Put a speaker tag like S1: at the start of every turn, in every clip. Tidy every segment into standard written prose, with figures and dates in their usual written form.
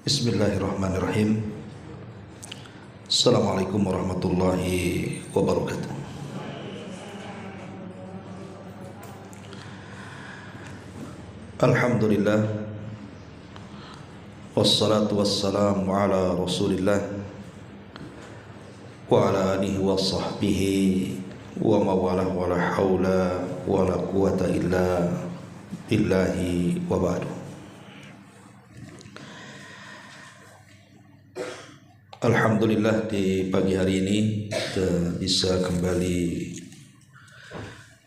S1: Bismillahirrahmanirrahim. Assalamualaikum warahmatullahi wabarakatuh. Alhamdulillah, wassalatu wassalamu ala rasulillah wa ala alihi wa sahbihi wa mawalah wa la hawla wa la quwata illa billahi wa ba'du. Alhamdulillah, di pagi hari ini kita bisa kembali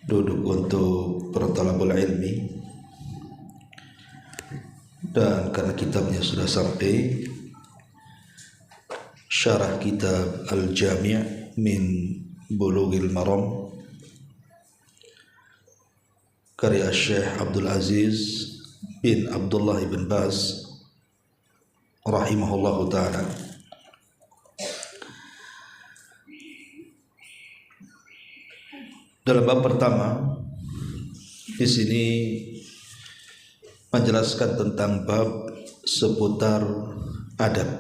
S1: duduk untuk bertalabul ilmi, dan karena kitabnya sudah sampai, syarah kitab Al-Jami' min Bulughil Maram karya Syekh Abdul Aziz bin Abdullah bin Baz rahimahullahu ta'ala. Dalam bab pertama di sini menjelaskan tentang bab seputar adab.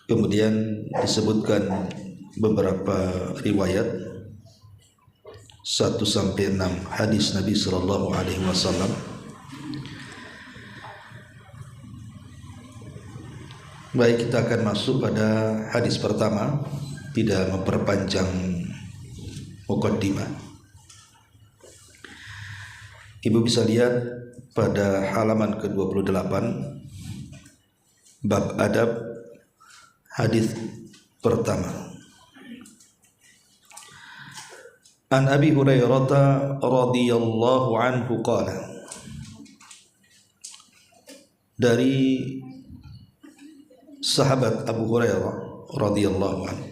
S1: Kemudian disebutkan beberapa riwayat 1 sampai 6 hadis Nabi sallallahu alaihi wasallam. Baik, kita akan masuk pada hadis pertama, tidak memperpanjang muqaddimah. Ibu bisa lihat pada halaman ke-28 bab adab, hadis pertama. An Abi Hurairah radhiyallahu anhu qala, dari sahabat Abu Hurairah radhiyallahu anhu,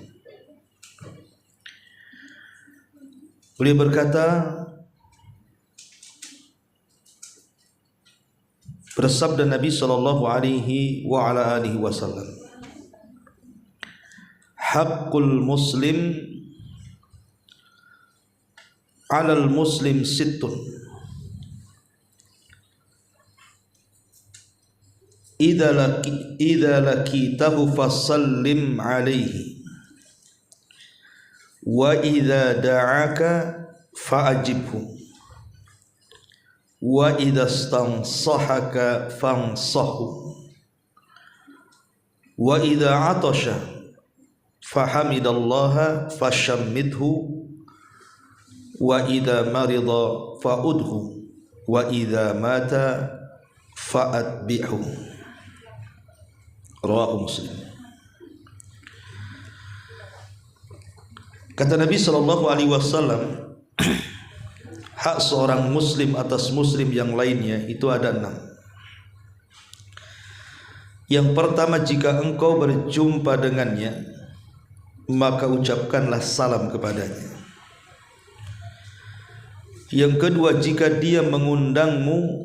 S1: beliau berkata, bersabda Nabi sallallahu alaihi wa ala alihi wasallam, haqqul muslim 'alal muslim sittun, idza lakitahu fasallim alaihi, wa idza da'aka fa'ajibhu, wa idza stansahaka fansahu, wa idza 'atasha fahamidallaha fashammidhu, wa idza marida fa'udhu, wa idza mata fa'atbi'hu. Rawahu Muslim. Kata Nabi sallallahu alaihi wasallam, hak seorang muslim atas muslim yang lainnya itu ada 6. Yang pertama, jika engkau berjumpa dengannya, maka ucapkanlah salam kepadanya. Yang kedua, jika dia mengundangmu,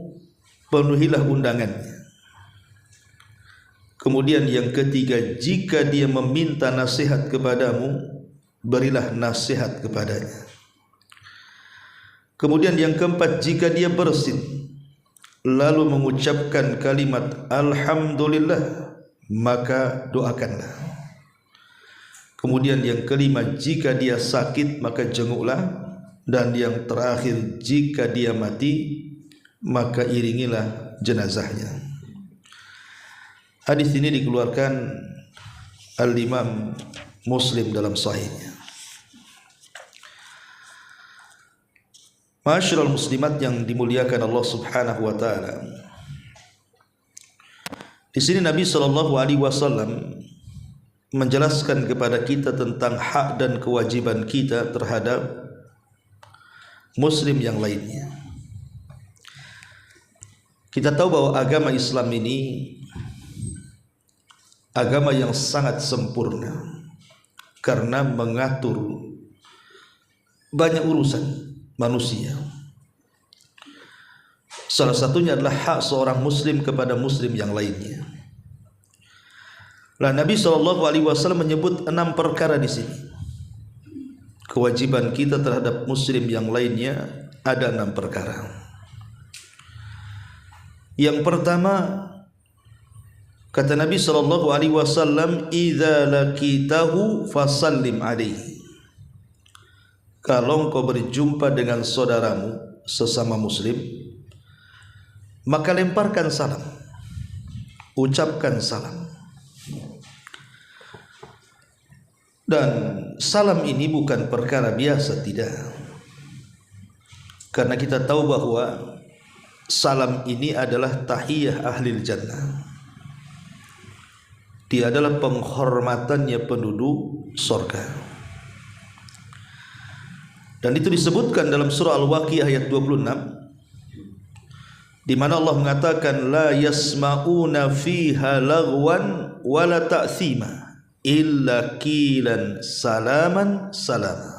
S1: penuhilah undangannya. Kemudian yang ketiga, jika dia meminta nasihat kepadamu, berilah nasihat kepadanya. Kemudian yang keempat, jika dia bersin lalu mengucapkan kalimat alhamdulillah, maka doakanlah. Kemudian yang kelima, jika dia sakit maka jenguklah. Dan yang terakhir, jika dia mati maka iringilah jenazahnya. Hadis ini dikeluarkan Al-Imam Muslim dalam sahihnya. Ma'asyiral muslimat yang dimuliakan Allah Subhanahu wa taala. Di sini Nabi sallallahu alaihi wasallam menjelaskan kepada kita tentang hak dan kewajiban kita terhadap muslim yang lainnya. Kita tahu bahwa agama Islam ini agama yang sangat sempurna karena mengatur banyak urusan manusia. Salah satunya adalah hak seorang muslim kepada muslim yang lainnya. Nah, Nabi SAW menyebut 6 perkara di sini. Kewajiban kita terhadap muslim yang lainnya ada 6 perkara. Yang pertama, Kata Nabi sallallahu alaihi wasallam, "Idza laqitahu fasallim alaihi." Kalau engkau berjumpa dengan saudaramu sesama muslim, maka lemparkan salam, ucapkan salam. Dan salam ini bukan perkara biasa, tidak. Karena kita tahu bahwa salam ini adalah tahiyah ahlil jannah. Dia adalah penghormatannya penduduk surga. Dan itu disebutkan dalam surah Al-Waqiah ayat 26, di mana Allah mengatakan, la yasma'una fiha lagwan wala ta'thima illa qilan salaman salama.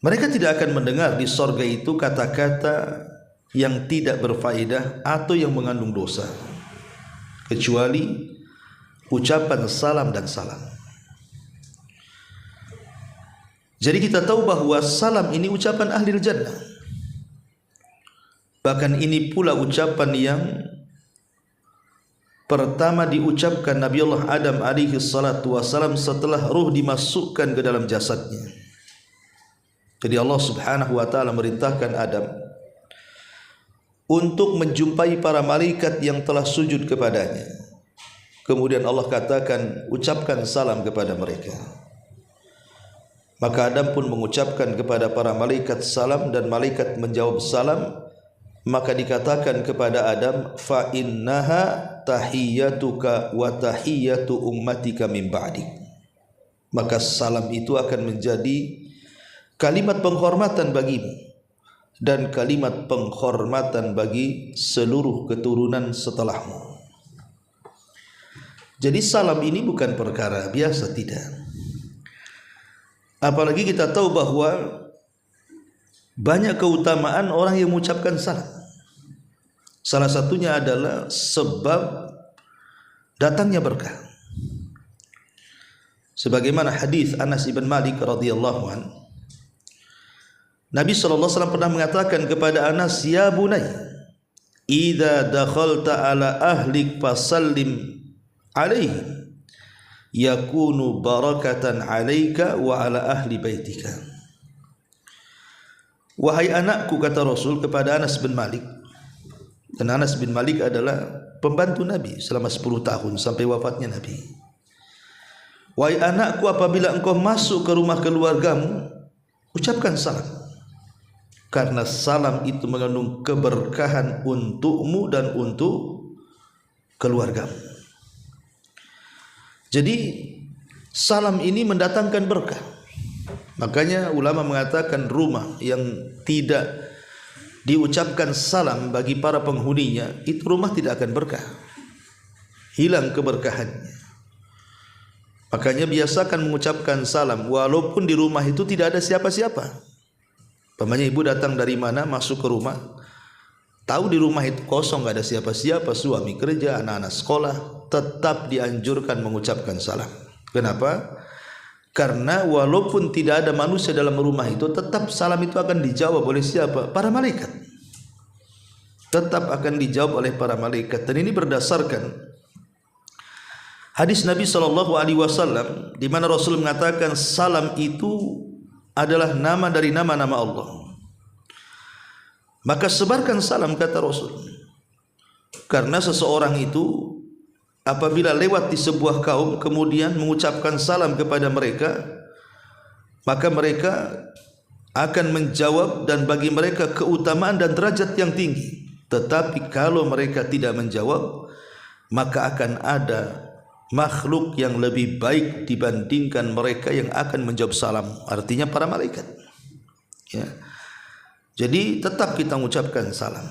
S1: Mereka tidak akan mendengar di sorga itu kata-kata yang tidak berfaedah atau yang mengandung dosa, kecuali ucapan salam dan salam. Jadi kita tahu bahwa salam ini ucapan ahlil jannah. Bahkan ini pula ucapan yang pertama diucapkan Nabi Allah Adam alaihi salatu wasalam setelah ruh dimasukkan ke dalam jasadnya. Jadi Allah subhanahu wa ta'ala merintahkan Adam untuk menjumpai para malaikat yang telah sujud kepadanya. Kemudian Allah katakan, ucapkan salam kepada mereka. Maka Adam pun mengucapkan kepada para malaikat salam, dan malaikat menjawab salam. Maka dikatakan kepada Adam, fa innaha tahiyyatuka wa tahiyyatu ummatika min ba'dik. Maka salam itu akan menjadi kalimat penghormatan bagimu dan kalimat penghormatan bagi seluruh keturunan setelahmu. Jadi salam ini bukan perkara biasa, tidak. Apalagi kita tahu bahwa banyak keutamaan orang yang mengucapkan salam. Salah satunya adalah sebab datangnya berkah. Sebagaimana hadis Anas bin Malik radhiyallahu anhu, Nabi SAW pernah mengatakan kepada Anas, ya bunay, idza dakhalta ala ahlik fasallim alaihim yakunu barakatan alaika wa ala ahli baitika. Wahai anakku, kata Rasul kepada Anas bin Malik, dan Anas bin Malik adalah pembantu Nabi selama 10 tahun sampai wafatnya Nabi. Wahai anakku, apabila engkau masuk ke rumah keluargamu, ucapkan salam, karena salam itu mengandung keberkahan untukmu dan untuk keluargamu. Jadi salam ini mendatangkan berkah. Makanya ulama mengatakan rumah yang tidak diucapkan salam bagi para penghuninya, itu rumah tidak akan berkah, hilang keberkahannya. Makanya biasakan mengucapkan salam walaupun di rumah itu tidak ada siapa-siapa. Pamannya ibu datang dari mana masuk ke rumah, tahu di rumah itu kosong, nggak ada siapa-siapa, suami kerja, anak-anak sekolah, tetap dianjurkan mengucapkan salam. Kenapa? Karena walaupun tidak ada manusia dalam rumah itu, tetap salam itu akan dijawab oleh siapa? Para malaikat. Tetap akan dijawab oleh para malaikat. Dan ini berdasarkan hadis Nabi SAW, di mana Rasul mengatakan salam itu adalah nama dari nama-nama Allah. Maka sebarkan salam, kata Rasul. Karena seseorang itu apabila lewat di sebuah kaum kemudian mengucapkan salam kepada mereka, maka mereka akan menjawab dan bagi mereka keutamaan dan derajat yang tinggi. Tetapi kalau mereka tidak menjawab, maka akan ada makhluk yang lebih baik dibandingkan mereka yang akan menjawab salam, artinya para malaikat. Ya. Jadi tetap kita mengucapkan salam.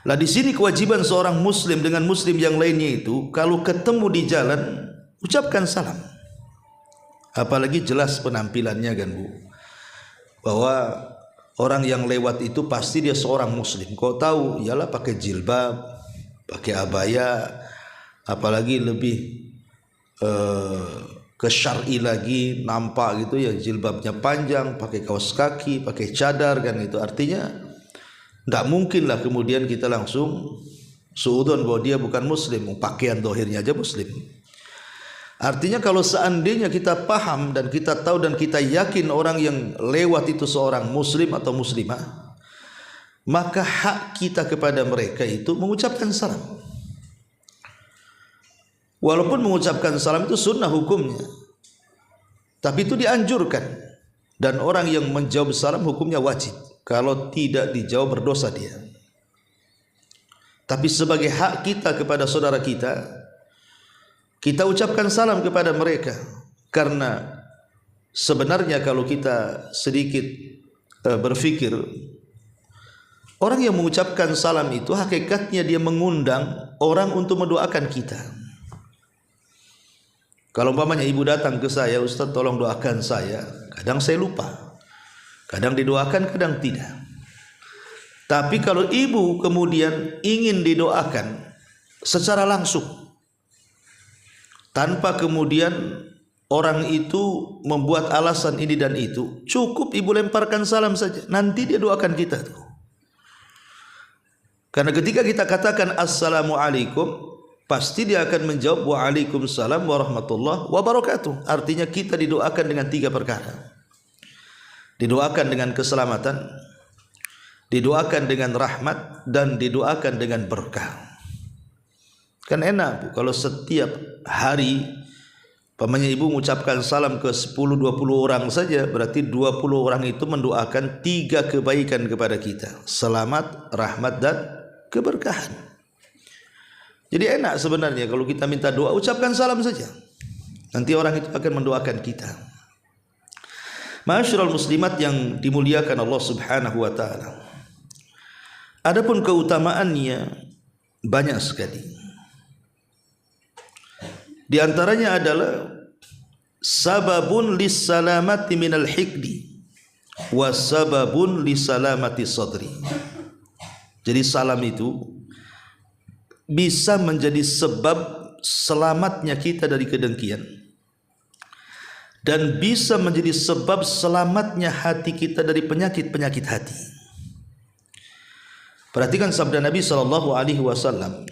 S1: Lah di sini kewajiban seorang muslim dengan muslim yang lainnya itu, kalau ketemu di jalan ucapkan salam. Apalagi jelas penampilannya kan Bu, bahwa orang yang lewat itu pasti dia seorang muslim. Kau tahu, ialah pakai jilbab, pakai abaya, apalagi lebih ke syar'i lagi, nampak gitu ya, jilbabnya panjang, pakai kaos kaki, pakai cadar kan, itu artinya tidak mungkinlah kemudian kita langsung suudzon bahwa dia bukan muslim, pakaian zahirnya aja muslim. Artinya kalau seandainya kita paham dan kita tahu dan kita yakin orang yang lewat itu seorang muslim atau muslimah, maka hak kita kepada mereka itu mengucapkan salam. Walaupun mengucapkan salam itu sunnah hukumnya, tapi itu dianjurkan. Dan orang yang menjawab salam hukumnya wajib. Kalau tidak dijawab berdosa dia. Tapi sebagai hak kita kepada saudara kita, kita ucapkan salam kepada mereka. Karena sebenarnya kalau kita sedikit berfikir, orang yang mengucapkan salam itu hakikatnya dia mengundang orang untuk mendoakan kita. Kalau umpamanya ibu datang ke saya, Ustaz tolong doakan saya, kadang saya lupa, kadang didoakan, kadang tidak. Tapi kalau ibu kemudian ingin didoakan secara langsung, tanpa kemudian orang itu membuat alasan ini dan itu, cukup ibu lemparkan salam saja, nanti dia doakan kita tuh. Karena ketika kita katakan assalamualaikum, pasti dia akan menjawab waalaikumsalam warahmatullahi wabarakatuh. Artinya kita didoakan dengan 3 perkara. Didoakan dengan keselamatan, didoakan dengan rahmat, dan didoakan dengan berkah. Kan enak Bu, kalau setiap hari pamannya ibu mengucapkan salam ke 10-20 orang saja, berarti 20 orang itu mendoakan 3 kebaikan kepada kita. Selamat, rahmat, dan keberkahan. Jadi enak sebenarnya kalau kita minta doa, ucapkan salam saja. Nanti orang itu akan mendoakan kita. Ma'asyiral muslimat yang dimuliakan Allah Subhanahu wa taala. Adapun keutamaannya banyak sekali. Di antaranya adalah sababun lissalamati minal hikdi wa sababun lissalamati sadri. Jadi salam itu bisa menjadi sebab selamatnya kita dari kedengkian, dan bisa menjadi sebab selamatnya hati kita dari penyakit-penyakit hati. Perhatikan sabda Nabi SAW.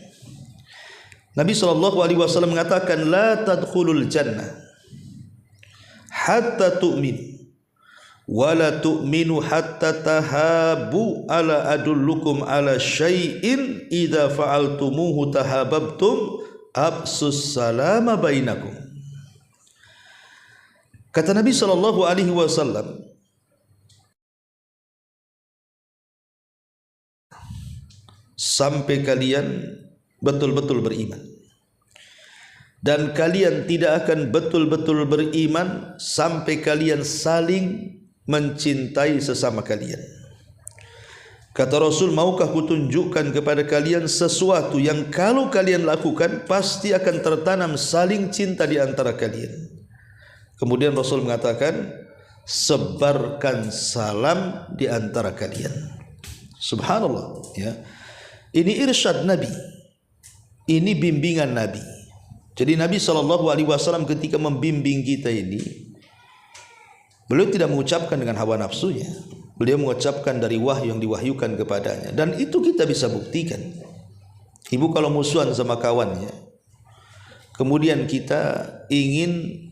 S1: Nabi SAW mengatakan, la tadkhulul jannah hatta tu'min, wala tu'minu hatta tahabu, ala adullukum ala syai'in idza fa'altumuhu tahabbtum absus salama bainakum. Kata Nabi SAW, sampai kalian betul-betul beriman, dan kalian tidak akan betul-betul beriman sampai kalian saling mencintai sesama kalian. Kata Rasul, maukah kutunjukkan kepada kalian sesuatu yang kalau kalian lakukan pasti akan tertanam saling cinta di antara kalian. Kemudian Rasul mengatakan, sebarkan salam di antara kalian. Subhanallah, ya. Ini irsyad Nabi, ini bimbingan Nabi. Jadi Nabi SAW ketika membimbing kita ini, beliau tidak mengucapkan dengan hawa nafsunya. Beliau mengucapkan dari wahyu yang diwahyukan kepadanya. Dan itu kita bisa buktikan. Ibu kalau musuhan sama kawannya, kemudian kita ingin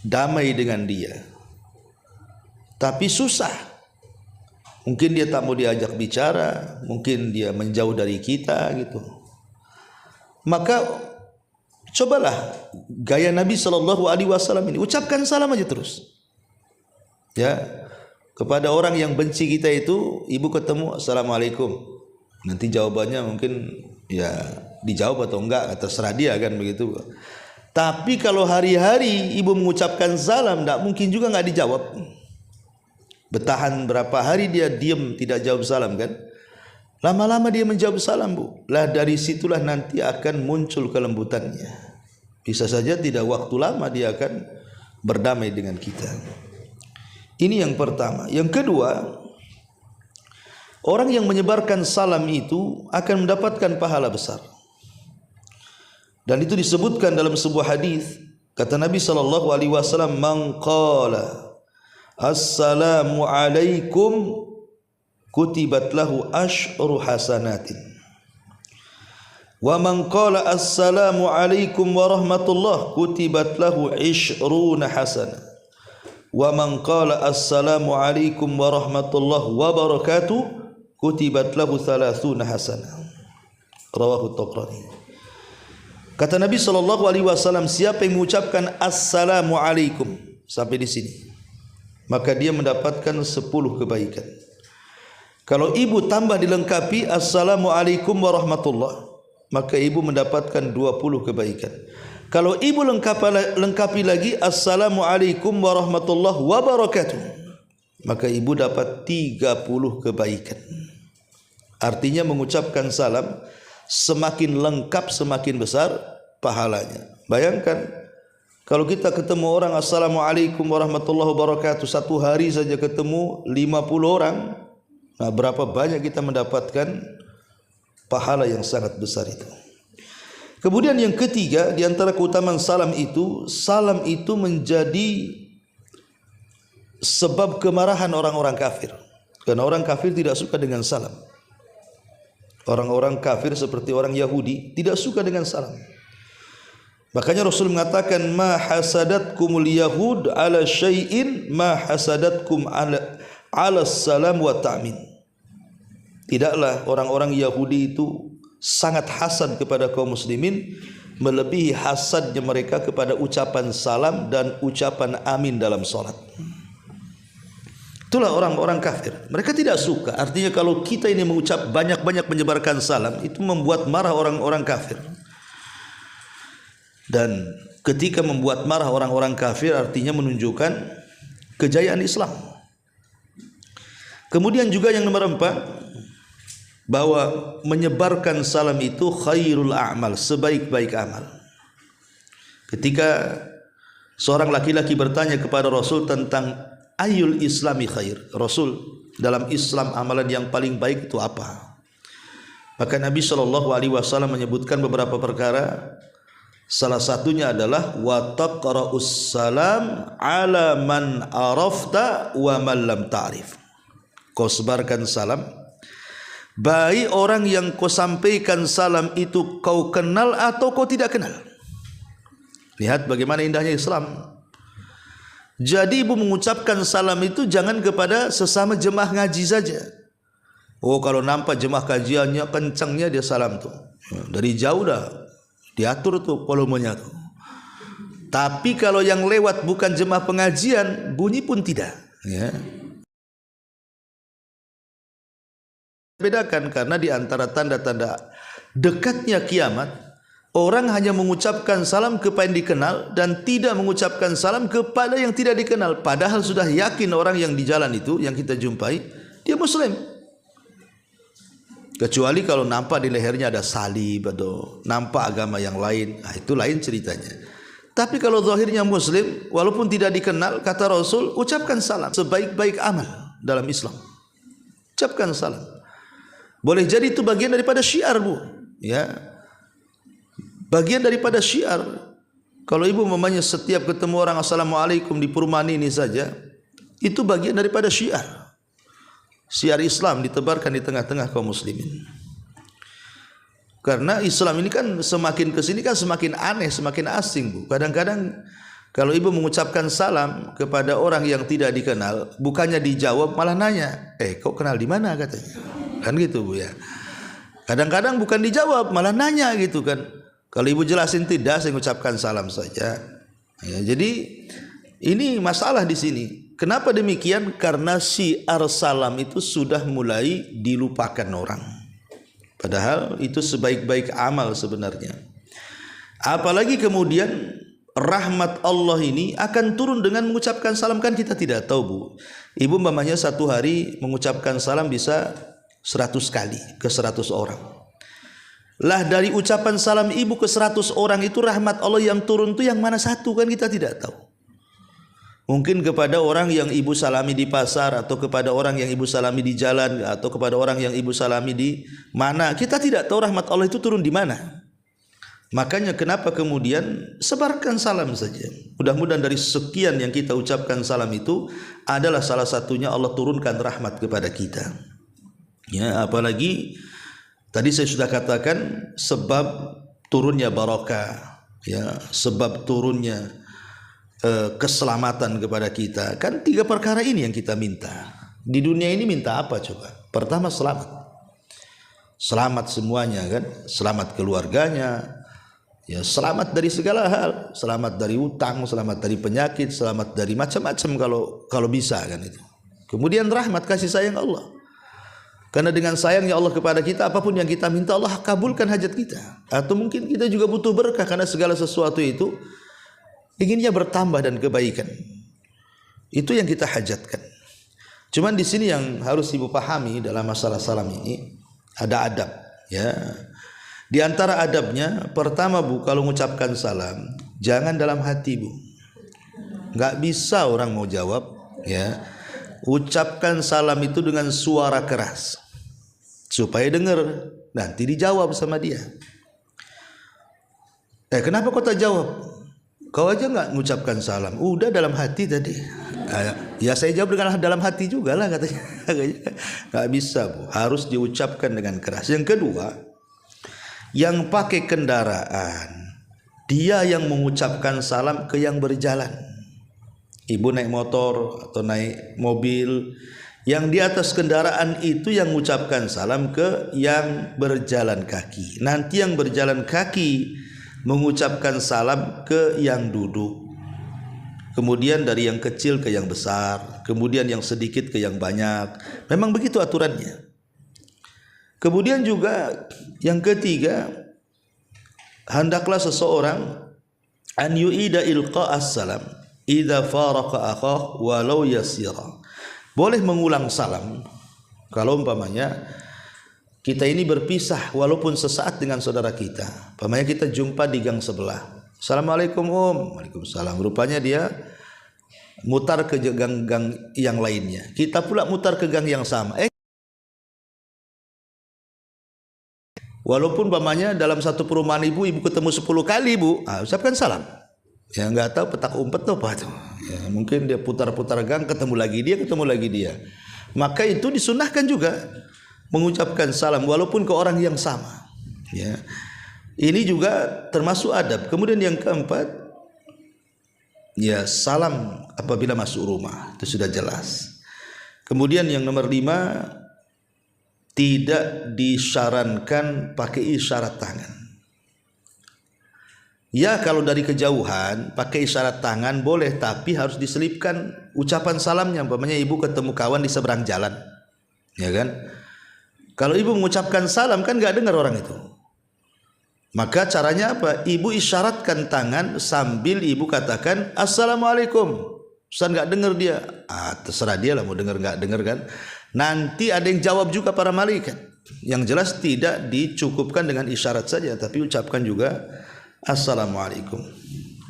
S1: damai dengan dia, tapi susah. Mungkin dia tak mau diajak bicara, mungkin dia menjauh dari kita gitu. Maka cobalah gaya Nabi SAW ini, ucapkan salam aja terus. Ya, kepada orang yang benci kita itu, ibu ketemu assalamualaikum, nanti jawabannya mungkin ya dijawab atau enggak, terserah dia kan begitu. Tapi kalau hari-hari ibu mengucapkan salam, tidak mungkin juga enggak dijawab. Bertahan berapa hari dia diam tidak jawab salam kan? Lama-lama dia menjawab salam Bu. Lah dari situlah nanti akan muncul kelembutannya. Bisa saja tidak waktu lama dia akan berdamai dengan kita. Ini yang pertama. Yang kedua, orang yang menyebarkan salam itu akan mendapatkan pahala besar. Dan itu disebutkan dalam sebuah hadis. Kata Nabi SAW, man qala assalamu alaikum kutibat lahu asyru hasanatin Wa man qala assalamu alaikum warahmatullah kutibat lahu 20 hasanah. Wa man qala assalamu alaikum warahmatullah wabarakatuh kutibat lahu 30 hasanah. Rawahu Tabrani. Kata Nabi SAW, siapa yang mengucapkan assalamu alaikum sampai di sini, maka dia mendapatkan 10 kebaikan. Kalau ibu tambah dilengkapi assalamu alaikum warahmatullah, maka ibu mendapatkan 20 kebaikan. Kalau ibu lengkapi lagi assalamu alaikum warahmatullahi wabarakatuh, maka ibu dapat 30 kebaikan. Artinya mengucapkan salam semakin lengkap semakin besar pahalanya. Bayangkan kalau kita ketemu orang assalamualaikum warahmatullahi wabarakatuh, satu hari saja ketemu 50 orang, nah berapa banyak kita mendapatkan pahala yang sangat besar itu. Kemudian yang ketiga di antara keutamaan salam itu menjadi sebab kemarahan orang-orang kafir. Karena orang kafir tidak suka dengan salam. Orang-orang kafir seperti orang Yahudi tidak suka dengan salam. Makanya Rasul mengatakan ma hasadatkumul yahud ala syai'in ma hasadatkum ala salam wa ta'min. Tidaklah orang-orang Yahudi itu sangat hasad kepada kaum muslimin melebihi hasadnya mereka kepada ucapan salam dan ucapan amin dalam salat. Itulah orang-orang kafir. Mereka tidak suka. Artinya kalau kita ini mengucap banyak-banyak menyebarkan salam, itu membuat marah orang-orang kafir. Dan ketika membuat marah orang-orang kafir artinya menunjukkan kejayaan Islam. Kemudian juga yang nomor 4, bahwa menyebarkan salam itu khairul a'mal, sebaik-baik amal. Ketika seorang laki-laki bertanya kepada Rasul tentang ayul islami khair, Rasul, dalam Islam amalan yang paling baik itu apa? Maka Nabi SAW menyebutkan beberapa perkara. Salah satunya adalah wa taqra'us salam ala man arafta wa man lam ta'rif. Kau sebarkan salam baik orang yang kau sampaikan salam itu kau kenal atau kau tidak kenal. Lihat bagaimana indahnya Islam. Jadi ibu mengucapkan salam itu jangan kepada sesama jemaah ngaji saja. Oh kalau nampak jemaah kajiannya kencangnya dia salam tuh, dari jauh dah diatur tuh volumenya tuh. Tapi kalau yang lewat bukan jemaah pengajian, bunyi pun tidak, ya. Bedakan karena di antara tanda-tanda dekatnya kiamat, orang hanya mengucapkan salam kepada yang dikenal dan tidak mengucapkan salam kepada yang tidak dikenal. Padahal sudah yakin orang yang di jalan itu yang kita jumpai dia muslim. Kecuali kalau nampak di lehernya ada salib atau nampak agama yang lain, nah itu lain ceritanya. Tapi kalau zahirnya muslim walaupun tidak dikenal, kata Rasul, ucapkan salam, sebaik-baik amal dalam Islam. Ucapkan salam. Boleh jadi itu bagian daripada syiar, Bu, ya. Bagian daripada syiar. Kalau ibu mamanya setiap ketemu orang assalamualaikum di perumahan ini saja, itu bagian daripada syiar. Syiar Islam ditebarkan di tengah-tengah kaum muslimin. Karena Islam ini kan semakin kesini kan semakin aneh, semakin asing, Bu. Kadang-kadang kalau ibu mengucapkan salam kepada orang yang tidak dikenal, bukannya dijawab malah nanya, kau kenal di mana katanya. Kan gitu, Bu, ya. Kadang-kadang bukan dijawab malah nanya gitu kan. Kalau ibu jelasin tidak, saya mengucapkan salam saja. Ya, jadi ini masalah di sini. Kenapa demikian? Karena syiar salam itu sudah mulai dilupakan orang. Padahal itu sebaik-baik amal sebenarnya. Apalagi kemudian rahmat Allah ini akan turun dengan mengucapkan salam, kan kita tidak tahu, Bu. Ibu mamanya satu hari mengucapkan salam bisa 100 kali ke 100 orang. Lah dari ucapan salam ibu ke 100 orang itu rahmat Allah yang turun itu yang mana satu, kan kita tidak tahu. Mungkin kepada orang yang ibu salami di pasar, atau kepada orang yang ibu salami di jalan, atau kepada orang yang ibu salami di mana, kita tidak tahu rahmat Allah itu turun di mana. Makanya kenapa kemudian sebarkan salam saja. Mudah-mudahan dari sekian yang kita ucapkan salam itu adalah salah satunya Allah turunkan rahmat kepada kita. Ya, apalagi Tadi saya sudah katakan sebab turunnya barakah, ya, sebab turunnya keselamatan kepada kita. Kan 3 perkara ini yang kita minta. Di dunia ini minta apa coba? Pertama selamat. Selamat semuanya kan, selamat keluarganya, ya, selamat dari segala hal, selamat dari utang, selamat dari penyakit, selamat dari macam-macam kalau bisa kan itu. Kemudian rahmat, kasih sayang Allah. Karena dengan sayangnya Allah kepada kita, apapun yang kita minta Allah kabulkan hajat kita. Atau mungkin kita juga butuh berkah karena segala sesuatu itu inginnya bertambah dan kebaikan. Itu yang kita hajatkan. Cuman di sini yang harus Ibu pahami dalam masalah salam ini ada adab, ya. Di antara adabnya, pertama Bu, kalau mengucapkan salam jangan dalam hati Bu. Enggak bisa orang mau jawab, ya. Ucapkan salam itu dengan suara keras supaya dengar, nanti dijawab sama dia. Kenapa kau tak jawab? Kau aja enggak mengucapkan salam. Udah dalam hati tadi. Ya saya jawab dengan dalam hati juga lah katanya. Enggak bisa Bu, harus diucapkan dengan keras. Yang kedua, yang pakai kendaraan, dia yang mengucapkan salam ke yang berjalan. Ibu naik motor atau naik mobil, yang di atas kendaraan itu yang mengucapkan salam ke yang berjalan kaki. Nanti yang berjalan kaki mengucapkan salam ke yang duduk. Kemudian dari yang kecil ke yang besar, kemudian yang sedikit ke yang banyak. Memang begitu aturannya. Kemudian juga yang ketiga, hendaklah seseorang an yu'ida ilqa'as salam idza faraqa akhah walau yasira. Boleh mengulang salam kalau umpamanya kita ini berpisah walaupun sesaat dengan saudara kita. Umpamanya kita jumpa di gang sebelah. Assalamualaikum Om. Waalaikumsalam. Rupanya dia mutar ke gang-gang yang lainnya. Kita pula mutar ke gang yang sama. Walaupun umpamanya dalam satu perumahan ibu ketemu 10 kali Bu, ucapkan salam. Ya nggak tahu petak umpet tuh apa tuh. Ya, mungkin dia putar-putar gang ketemu lagi dia. Maka itu disunahkan juga mengucapkan salam walaupun ke orang yang sama. Ya. Ini juga termasuk adab. Kemudian yang keempat, ya salam apabila masuk rumah, itu sudah jelas. Kemudian yang nomor 5, tidak disarankan pakai isyarat tangan. Ya kalau dari kejauhan pakai isyarat tangan boleh, tapi harus diselipkan ucapan salamnya. Umpamanya ibu ketemu kawan di seberang jalan, ya kan? Kalau ibu mengucapkan salam kan nggak dengar orang itu. Maka caranya apa? Ibu isyaratkan tangan sambil ibu katakan Assalamualaikum. Ustaz nggak dengar dia. Terserah dia lah mau dengar nggak dengar kan. Nanti ada yang jawab juga para malaikat. Yang jelas tidak dicukupkan dengan isyarat saja, tapi ucapkan juga Assalamualaikum.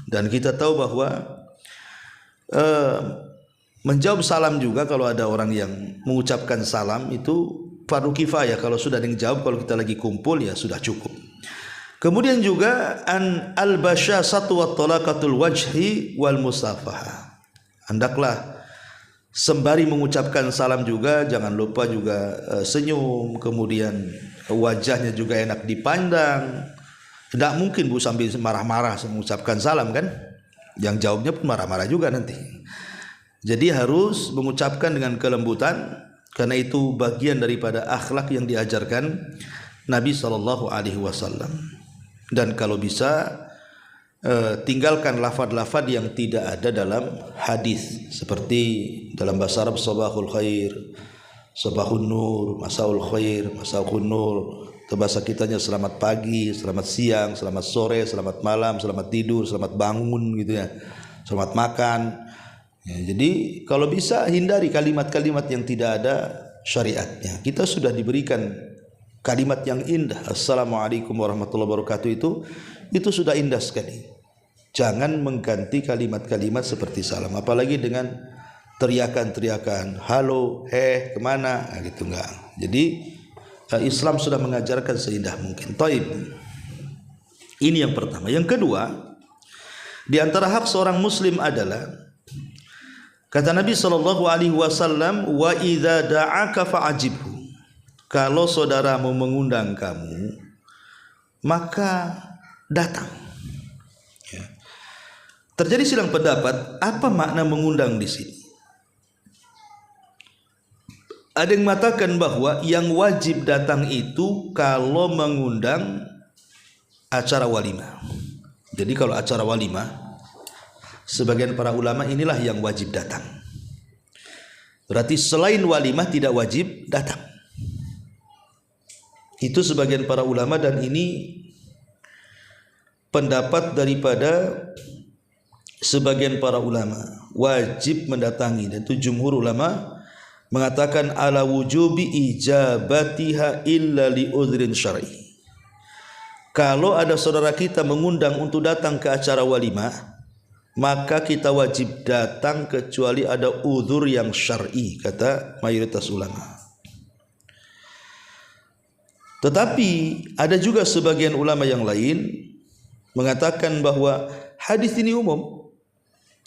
S1: Dan kita tahu bahwa menjawab salam juga kalau ada orang yang mengucapkan salam itu fardu kifayah. Kalau sudah ada yang jawab, kalau kita lagi kumpul ya sudah cukup. Kemudian juga an al-basyasatu wa talaqatul wajhi wal musafaha. Hendaklah sembari mengucapkan salam juga jangan lupa juga senyum, kemudian wajahnya juga enak dipandang. Tidak mungkin Bu sambil marah-marah mengucapkan salam kan? Yang jawabnya pun marah-marah juga nanti. Jadi harus mengucapkan dengan kelembutan, karena itu bagian daripada akhlak yang diajarkan Nabi SAW. Dan kalau bisa tinggalkan lafaz-lafaz yang tidak ada dalam hadis, seperti dalam bahasa Arab sabahul khair, sabahun nur, masaul khair, masaul nur. Bahasa kitanya selamat pagi, selamat siang, selamat sore, selamat malam, selamat tidur, selamat bangun gitu ya, selamat makan. Ya, jadi kalau bisa hindari kalimat-kalimat yang tidak ada syariatnya. Kita sudah diberikan kalimat yang indah, Assalamualaikum warahmatullahi wabarakatuh, itu sudah indah sekali. Jangan mengganti kalimat-kalimat seperti salam, apalagi dengan teriakan-teriakan, halo, kemana, nah, gitu enggak. Jadi Islam sudah mengajarkan seindah mungkin. Taib. Ini yang pertama. Yang kedua, di antara hak seorang muslim adalah kata Nabi SAW, wa idza da'aka fa'ajibhu. kalau saudaramu mengundang kamu, maka datang. Ya. Terjadi silang pendapat, apa makna mengundang di sini? Ada yang mengatakan bahwa yang wajib datang itu kalau mengundang acara walimah. Jadi kalau acara walimah, sebagian para ulama inilah yang wajib datang. Berarti selain walimah tidak wajib datang. Itu sebagian para ulama, dan ini pendapat daripada sebagian para ulama, wajib mendatangi. Dan itu jumhur ulama mengatakan ala wujubi ijabatiha illa li udhrin syar'i. Kalau ada saudara kita mengundang untuk datang ke acara walimah, maka kita wajib datang kecuali ada udhur yang syar'i, kata mayoritas ulama. Tetapi ada juga sebagian ulama yang lain mengatakan bahwa hadis ini umum,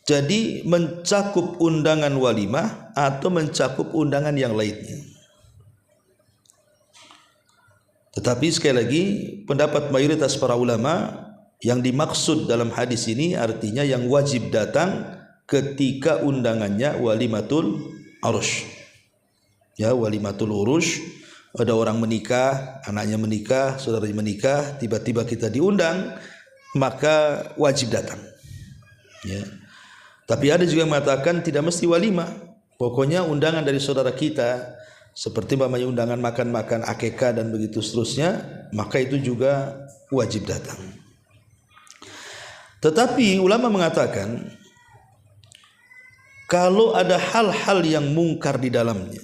S1: jadi mencakup undangan walimah atau mencakup undangan yang lainnya. Tetapi sekali lagi, pendapat mayoritas para ulama, yang dimaksud dalam hadis ini artinya yang wajib datang ketika undangannya walimatul urush. Ya, walimatul urush, ada orang menikah, anaknya menikah, saudaranya menikah, tiba-tiba kita diundang, maka wajib datang. Ya. Tapi ada juga yang mengatakan tidak mesti walimah, pokoknya undangan dari saudara kita, seperti umpamanya undangan makan-makan akikah dan begitu seterusnya, maka itu juga wajib datang. Tetapi ulama mengatakan kalau ada hal-hal yang mungkar di dalamnya,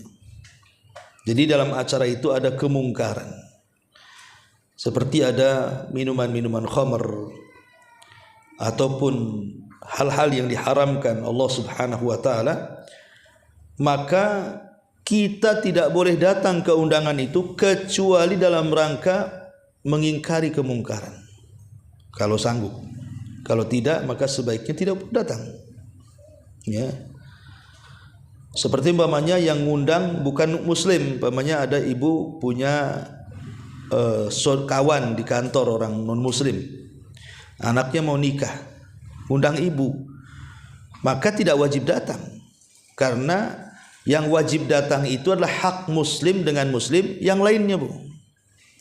S1: jadi dalam acara itu ada kemungkaran, seperti ada minuman-minuman khamr ataupun hal-hal yang diharamkan Allah Subhanahu wa taala, maka kita tidak boleh datang ke undangan itu kecuali dalam rangka mengingkari kemungkaran. Kalau sanggup. Kalau tidak, maka sebaiknya tidak datang. Ya. Seperti umpamanya yang ngundang bukan muslim, umpamanya ada ibu punya kawan di kantor orang non muslim, anaknya mau nikah, undang ibu, maka tidak wajib datang, karena yang wajib datang itu adalah hak muslim dengan muslim yang lainnya, Bu.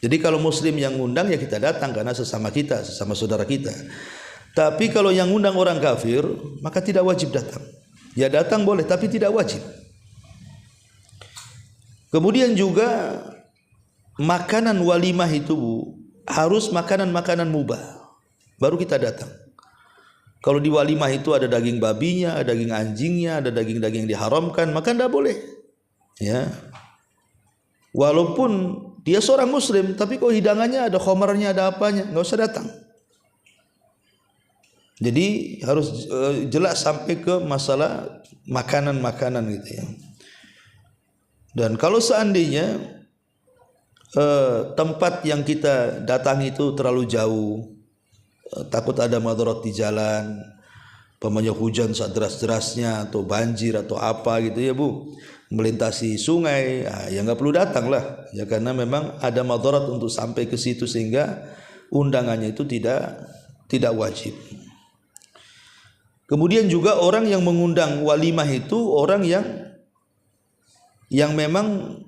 S1: Jadi kalau muslim yang ngundang, ya kita datang karena sesama kita, sesama saudara kita. Tapi kalau yang ngundang orang kafir, maka tidak wajib datang. Ya datang boleh, tapi tidak wajib. Kemudian juga makanan walimah itu, Bu, harus makanan-makanan mubah, baru kita datang. Kalau di walimah itu ada daging babinya, ada daging anjingnya, ada daging-daging yang diharamkan, maka tidak boleh. Ya. Walaupun dia seorang muslim, tapi kok hidangannya ada khamarnya, ada apanya, nggak usah datang. Jadi harus jelas sampai ke masalah makanan-makanan gitu ya. Dan kalau seandainya tempat yang kita datang itu terlalu jauh, takut ada madarat di jalan, umpamanya hujan saat deras-derasnya atau banjir atau apa gitu ya, Bu, melintasi sungai, ya nggak perlu datang lah ya, karena memang ada madarat untuk sampai ke situ, sehingga undangannya itu tidak wajib. Kemudian juga orang yang mengundang walimah itu orang yang memang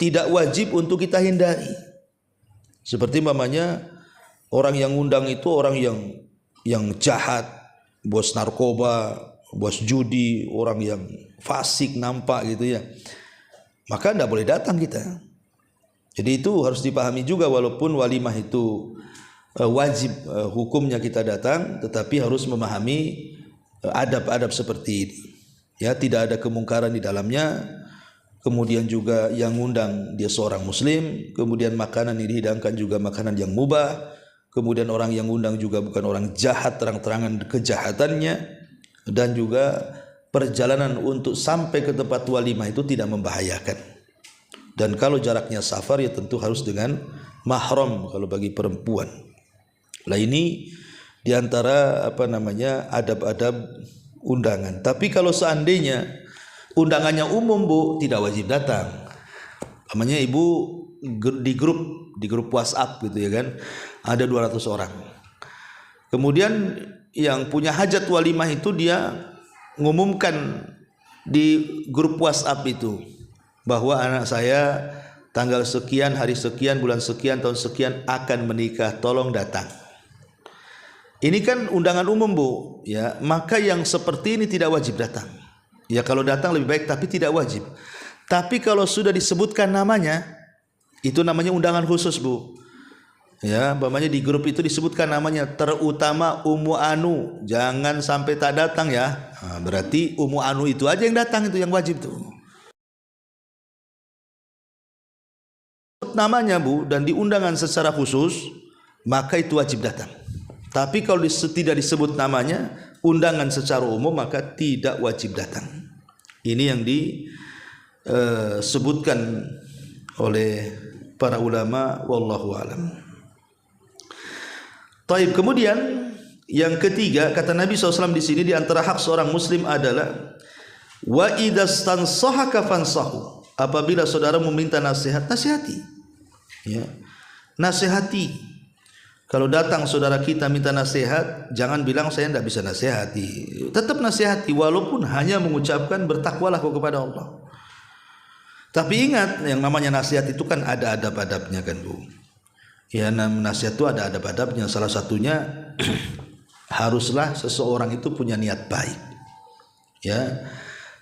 S1: tidak wajib untuk kita hindari. Seperti umpamanya orang yang undang itu orang yang jahat, bos narkoba, bos judi, orang yang fasik nampak gitu ya, maka tidak boleh datang kita. Jadi itu harus dipahami juga, walaupun walimah itu wajib hukumnya kita datang, tetapi harus memahami adab-adab seperti ini. Ya, tidak ada kemungkaran di dalamnya. Kemudian juga yang ngundang dia seorang muslim, kemudian makanan yang dihidangkan juga makanan yang mubah. Kemudian orang yang ngundang juga bukan orang jahat terang-terangan kejahatannya, dan juga perjalanan untuk sampai ke tempat walimah itu tidak membahayakan. Dan kalau jaraknya safar, ya tentu harus dengan mahram kalau bagi perempuan. Lah ini diantara adab-adab undangan. Tapi kalau seandainya undangannya umum, Bu, tidak wajib datang. Namanya ibu di grup WhatsApp gitu ya kan, ada 200 orang. Kemudian yang punya hajat walimah itu dia ngumumkan di grup WhatsApp itu bahwa anak saya tanggal sekian, hari sekian, bulan sekian, tahun sekian akan menikah, tolong datang. Ini kan undangan umum Bu, ya. Maka yang seperti ini tidak wajib datang. Ya kalau datang lebih baik, tapi tidak wajib. Tapi kalau sudah disebutkan namanya, itu namanya undangan khusus Bu. Ya, umpamanya di grup itu disebutkan namanya, terutama Ummu Anu, jangan sampai tak datang ya. Nah, berarti Ummu Anu itu aja yang datang, itu yang wajib tuh. Namanya Bu dan diundangan secara khusus, maka itu wajib datang. Tapi kalau tidak disebut namanya, undangan secara umum, maka tidak wajib datang. Ini yang disebutkan oleh para ulama, wallahu alam. Taib. Kemudian yang ketiga, kata Nabi SAW di sini, di antara hak seorang muslim adalah wa idastansahaka fansahu. Apabila saudara meminta nasihat, nasihati. Ya. Nasihati. Kalau datang saudara kita minta nasihat, jangan bilang saya tidak bisa nasihati. Tetap nasihati walaupun hanya mengucapkan bertakwalah kau kepada Allah. Tapi ingat, yang namanya nasihat itu kan ada adab-adabnya kan Bu. Ya, nasihat itu ada adab-adabnya. Salah satunya haruslah seseorang itu punya niat baik. Ya.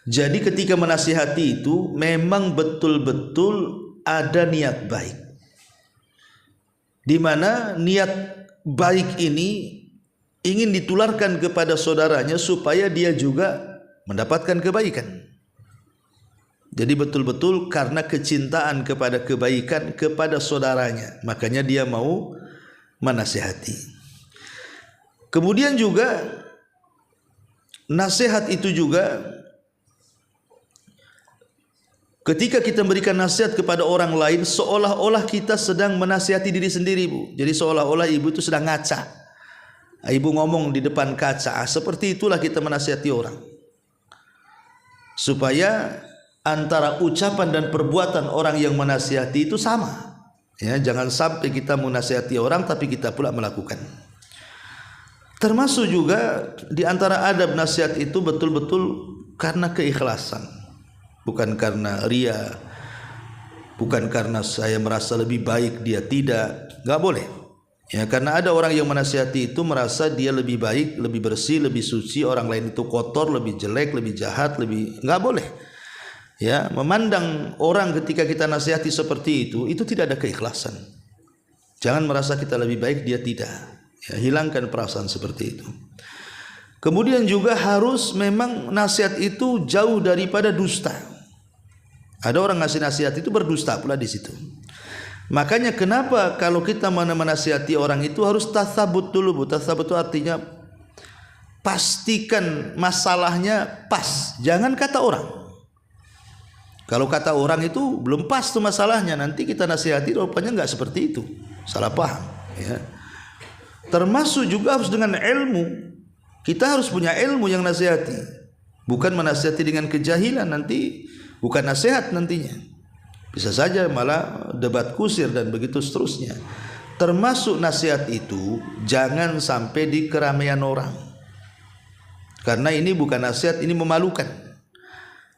S1: Jadi ketika menasihati itu memang betul-betul ada niat baik. Di mana niat baik ini ingin ditularkan kepada saudaranya supaya dia juga mendapatkan kebaikan. Jadi betul-betul karena kecintaan kepada kebaikan kepada saudaranya, makanya dia mau menasihati. Kemudian juga nasihat itu juga ketika kita memberikan nasihat kepada orang lain, seolah-olah kita sedang menasihati diri sendiri Bu. Jadi seolah-olah ibu itu sedang ngaca. Ibu ngomong di depan kaca. Seperti itulah kita menasihati orang. Supaya antara ucapan dan perbuatan orang yang menasihati itu sama. Ya, jangan sampai kita menasihati orang tapi kita pula melakukan. Termasuk juga di antara adab nasihat itu betul-betul karena keikhlasan. Bukan karena ria, bukan karena saya merasa lebih baik dia tidak, nggak boleh. Ya, karena ada orang yang menasihati itu merasa dia lebih baik, lebih bersih, lebih suci, orang lain itu kotor, lebih jelek, lebih jahat, nggak boleh. Ya, memandang orang ketika kita nasihati seperti itu tidak ada keikhlasan. Jangan merasa kita lebih baik, dia tidak. Ya, hilangkan perasaan seperti itu. Kemudian juga harus memang nasihat itu jauh daripada dusta. Ada orang ngasih nasihat itu berdusta pula di situ. Makanya kenapa kalau kita menasihati orang itu harus tasabut dulu Bu. Tasabut itu artinya pastikan masalahnya pas. Jangan kata orang. Kalau kata orang itu belum pas tuh masalahnya, nanti kita nasihati rupanya nggak seperti itu, salah paham. Ya. Termasuk juga harus dengan ilmu. Kita harus punya ilmu yang nasihati, bukan menasihati dengan kejahilan, nanti bukan nasihat nantinya. Bisa saja malah debat kusir dan begitu seterusnya. Termasuk nasihat itu jangan sampai di keramaian orang, karena ini bukan nasihat, ini memalukan.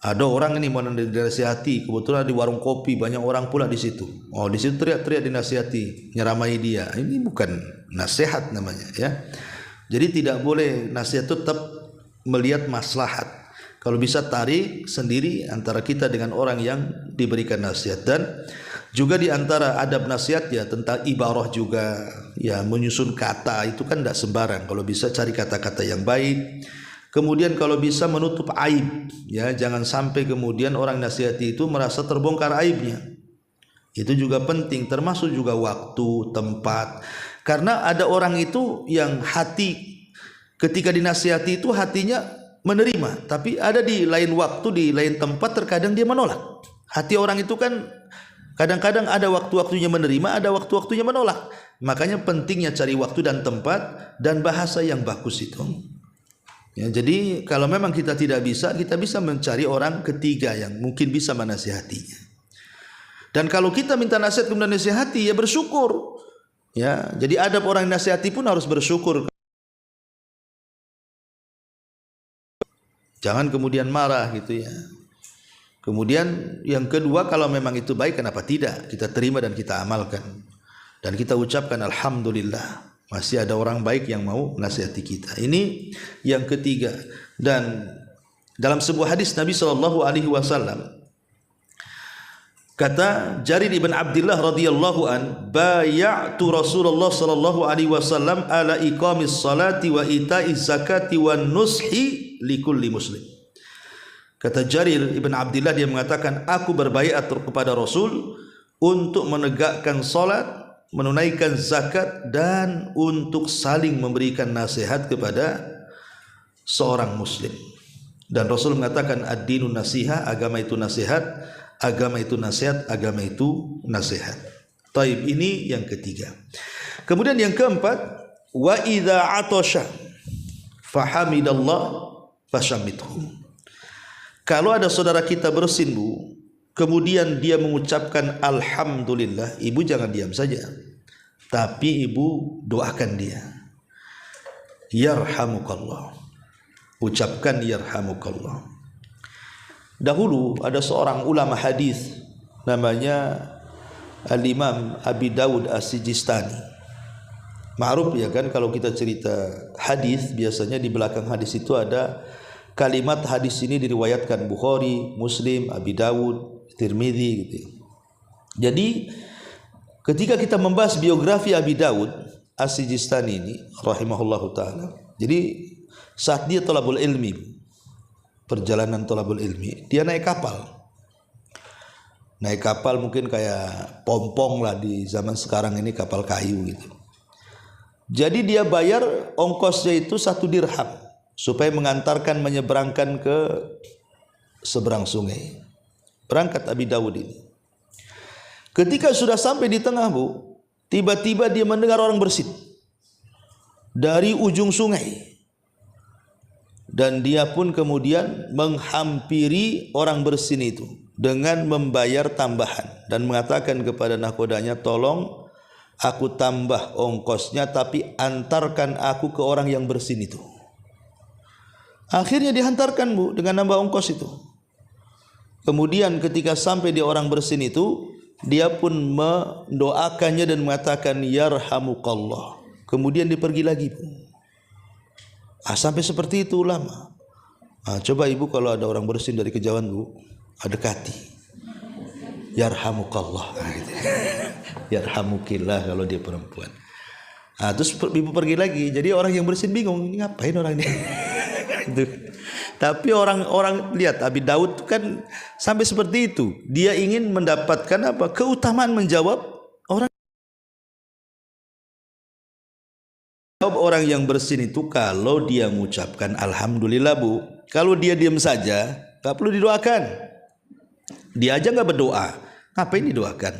S1: Ada orang ini mau dinasihati, kebetulan di warung kopi banyak orang pula di situ. Oh, di situ teriak-teriak dinasihati, nyeramai dia. Ini bukan nasihat namanya, ya. Jadi tidak boleh nasihat itu tetap melihat maslahat. Kalau bisa tarik sendiri antara kita dengan orang yang diberikan nasihat. Dan juga di antara adab nasihat ya tentang ibarah juga, ya menyusun kata itu kan tidak sembarang. Kalau bisa cari kata-kata yang baik. Kemudian kalau bisa menutup aib, ya jangan sampai kemudian orang nasihati itu merasa terbongkar aibnya. Itu juga penting, termasuk juga waktu, tempat. Karena ada orang itu yang hati ketika dinasihati itu hatinya menerima, tapi ada di lain waktu, di lain tempat terkadang dia menolak. Hati orang itu kan kadang-kadang ada waktu-waktunya menerima, ada waktu-waktunya menolak. Makanya pentingnya cari waktu dan tempat dan bahasa yang bagus itu. Ya, jadi kalau memang kita tidak bisa, kita bisa mencari orang ketiga yang mungkin bisa menasihatinya. Dan kalau kita minta nasihat kemudian nasihati, ya bersyukur. Ya, jadi adab orang yang nasihati pun harus bersyukur. Jangan kemudian marah gitu ya. Kemudian yang kedua, kalau memang itu baik, kenapa tidak? Kita terima dan kita amalkan. Dan kita ucapkan alhamdulillah, masih ada orang baik yang mau nasihati kita. Ini yang ketiga. Dan dalam sebuah hadis Nabi SAW, kata Jarir ibn Abdullah radhiyallahu an, bay'atu Rasulullah sallallahu alaihi wasallam ala iqamis salati wa ita'iz zakati wan nushi likulli muslim. Kata Jarir ibn Abdullah, dia mengatakan, aku berbaiat kepada Rasul untuk menegakkan salat, menunaikan zakat, dan untuk saling memberikan nasihat kepada seorang muslim. Dan Rasul mengatakan, ad-dinun nasiha, agama itu nasihat. Agama itu nasihat, agama itu nasihat. Taib, ini yang ketiga. Kemudian yang keempat, wa idza atasha fahamidallah fashammithu. Kalau ada saudara kita bersin, Bu, kemudian dia mengucapkan alhamdulillah, ibu jangan diam saja, tapi ibu doakan dia. Yarhamukallah. Ucapkan yarhamukallah. Dahulu ada seorang ulama hadis namanya Al-Imam Abi Dawud As-Sijistani. Ma'ruf ya kan, kalau kita cerita hadis biasanya di belakang hadis itu ada kalimat hadis ini diriwayatkan Bukhari, Muslim, Abi Dawud, Tirmidzi gitu. Jadi ketika kita membahas biografi Abi Dawud As-Sijistani ini rahimahullahu taala, jadi saat dia thalabul ilmi, perjalanan thalabul ilmi, dia naik kapal. Naik kapal mungkin kayak pompong lah di zaman sekarang ini, kapal kayu gitu. Jadi dia bayar ongkosnya itu 1 dirham supaya mengantarkan, menyeberangkan ke seberang sungai. Berangkat Abi Dawud ini. Ketika sudah sampai di tengah, Bu, tiba-tiba dia mendengar orang bersin dari ujung sungai. Dan dia pun kemudian menghampiri orang bersin itu dengan membayar tambahan dan mengatakan kepada nahkodanya, tolong aku tambah ongkosnya, tapi antarkan aku ke orang yang bersin itu. Akhirnya dihantarkan, Bu, dengan nambah ongkos itu. Kemudian ketika sampai di orang bersin itu, dia pun mendoakannya dan mengatakan yarhamukallah. Kemudian dia pergi lagi, Bu. Sampai seperti itu ulama. Coba ibu kalau ada orang bersin dari kejauhan, Bu, dekati. Yarhamukallah. Gitu. Yarhamukillah kalau dia perempuan. Terus ibu pergi lagi. Jadi orang yang bersin bingung, ini ngapain orang ini? Gitu. Tapi orang-orang lihat Abi Dawud kan sampai seperti itu. Dia ingin mendapatkan apa? Keutamaan menjawab orang yang bersin itu kalau dia mengucapkan alhamdulillah, Bu. Kalau dia diam saja, gak perlu didoakan. Dia aja gak berdoa, ngapain didoakan?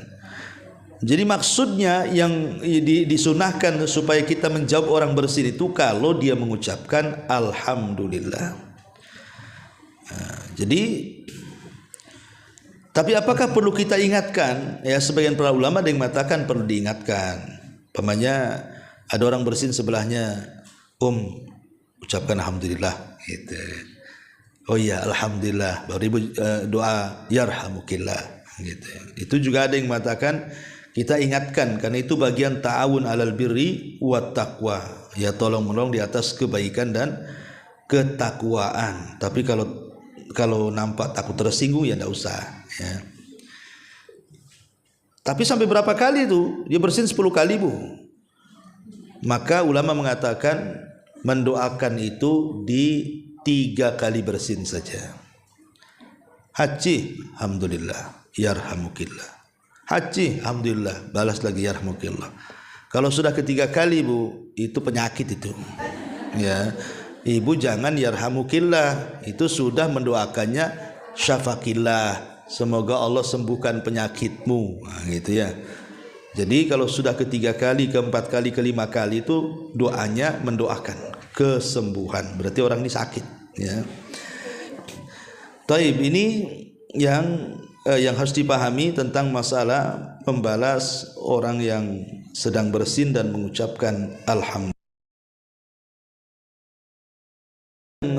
S1: Jadi maksudnya yang disunahkan supaya kita menjawab orang bersin itu kalau dia mengucapkan alhamdulillah. Jadi tapi apakah perlu kita ingatkan? Ya, sebagian para ulama ada yang mengatakan perlu diingatkan. Pamannya ada orang bersin sebelahnya, ucapkan alhamdulillah gitu. Oh iya, alhamdulillah. Baru ibu doa yarhamukillah gitu. Itu juga ada yang mengatakan kita ingatkan, karena itu bagian ta'awun alal birri wat taqwa. Ya, tolong menolong di atas kebaikan dan ketakwaan. Tapi kalau nampak takut tersinggung ya enggak usah ya. Tapi sampai berapa kali itu? Dia bersin 10 kali, Bu. Maka ulama mengatakan mendoakan itu di 3 kali bersin saja. Haji, alhamdulillah, yarhamukillah. Haji, alhamdulillah, balas lagi yarhamukillah. Kalau sudah ketiga kali, Bu, itu penyakit itu. Ya, ibu jangan yarhamukillah, itu sudah mendoakannya syafakillah, semoga Allah sembuhkan penyakitmu. Nah, gitu ya. Jadi kalau sudah ketiga kali, keempat kali, kelima kali itu doanya mendoakan kesembuhan. Berarti orang ini sakit ya. Taib, ini yang yang harus dipahami tentang masalah membalas orang yang sedang bersin dan mengucapkan alhamdulillah.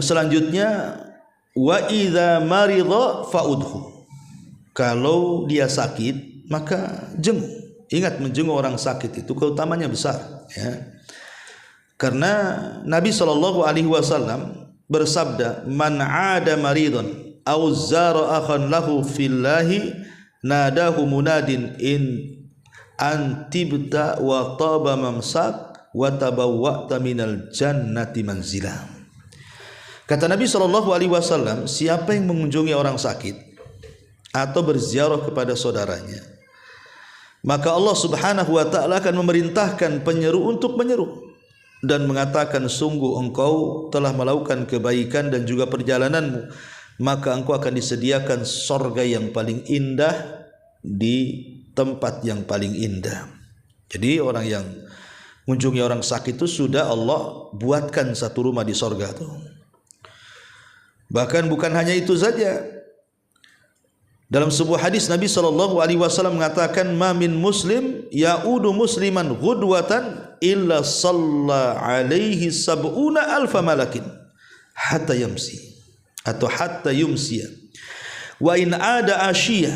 S1: Selanjutnya, wa idza maridha fa'udhu. Kalau dia sakit maka jenguk. Ingat, menjenguk orang sakit itu keutamanya besar, ya. Karena Nabi SAW bersabda, man 'ada maridhan aw zara akhan lahu fillahi nadahu munadin in antibta wa taba mamsak wa tabawwa'ta minal jannati manzila. Kata Nabi SAW, siapa yang mengunjungi orang sakit atau berziarah kepada saudaranya, maka Allah Subhanahu wa ta'ala akan memerintahkan penyeru untuk menyeru dan mengatakan, sungguh engkau telah melakukan kebaikan dan juga perjalananmu, maka engkau akan disediakan sorga yang paling indah di tempat yang paling indah. Jadi orang yang mengunjungi orang sakit itu sudah Allah buatkan satu rumah di sorga tuh. Bahkan bukan hanya itu saja. Dalam sebuah hadis Nabi SAW mengatakan, ma min muslim ya'udu musliman ghudwatan illa salla alaihi sab'una alfa malakin hatta yamsi atau hatta yumsiya wa in ada asyiyah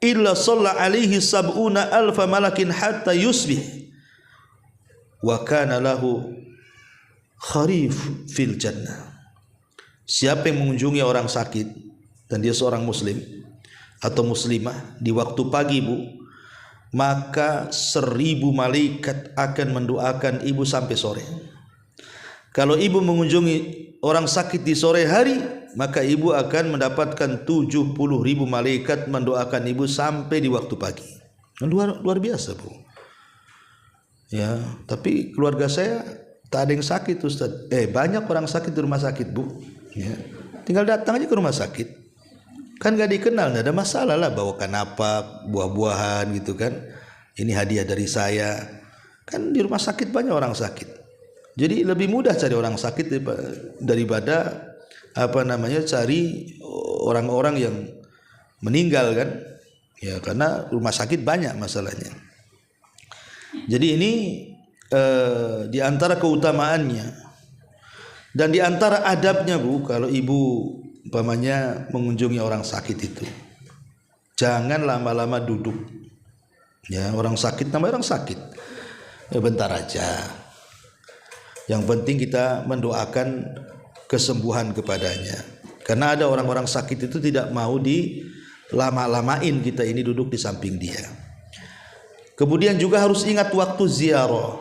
S1: illa salla alaihi sab'una alfa malakin hatta yusbih wa kana lahu kharif fil jannah. Siapa yang mengunjungi orang sakit dan dia seorang muslim atau muslimah di waktu pagi, Bu, maka 1000 malaikat akan mendoakan ibu sampai sore. Kalau ibu mengunjungi orang sakit di sore hari, maka ibu akan mendapatkan 70.000 malaikat mendoakan ibu sampai di waktu pagi. Luar biasa, Bu. Ya, tapi keluarga saya tak ada yang sakit, Ustaz. Banyak orang sakit di rumah sakit, Bu. Ya, tinggal datang aja ke rumah sakit. Kan gak dikenal, gak ada masalah lah, bawakan apa, buah-buahan gitu kan. Ini hadiah dari saya. Kan di rumah sakit banyak orang sakit. Jadi lebih mudah cari orang sakit daripada cari orang-orang yang meninggal kan. Ya, karena rumah sakit banyak masalahnya. Jadi ini di antara keutamaannya dan di antara adabnya, Bu, kalau ibu umpamanya mengunjungi orang sakit itu, jangan lama-lama duduk. Ya, orang sakit namanya orang sakit. Bentar aja. Yang penting kita mendoakan kesembuhan kepadanya. Karena ada orang-orang sakit itu tidak mau dilama-lamain kita ini duduk di samping dia. Kemudian juga harus ingat waktu ziarah.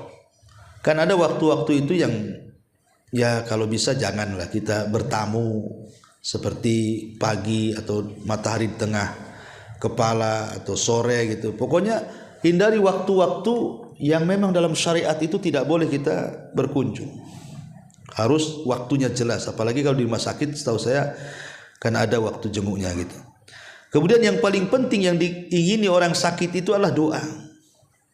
S1: Kan ada waktu-waktu itu yang ya kalau bisa janganlah kita bertamu seperti pagi atau matahari di tengah kepala atau sore gitu. Pokoknya hindari waktu-waktu yang memang dalam syariat itu tidak boleh kita berkunjung. Harus waktunya jelas, apalagi kalau di rumah sakit setahu saya kan ada waktu jenguknya gitu. Kemudian yang paling penting yang diingini orang sakit itu adalah doa.